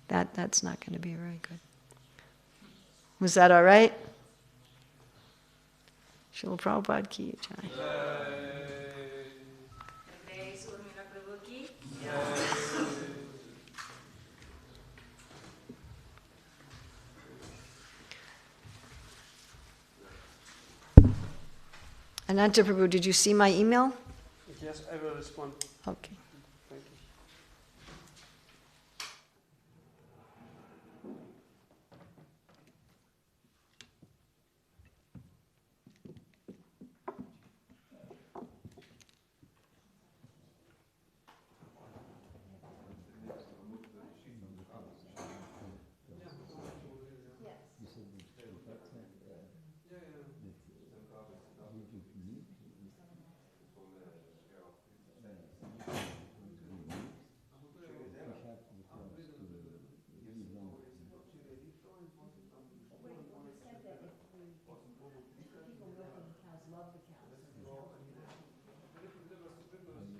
that's not going to be very good. Was that all right? Srila Prabhupada ki jai. Ananta Prabhu, did you see my email? Yes, I will respond. Okay.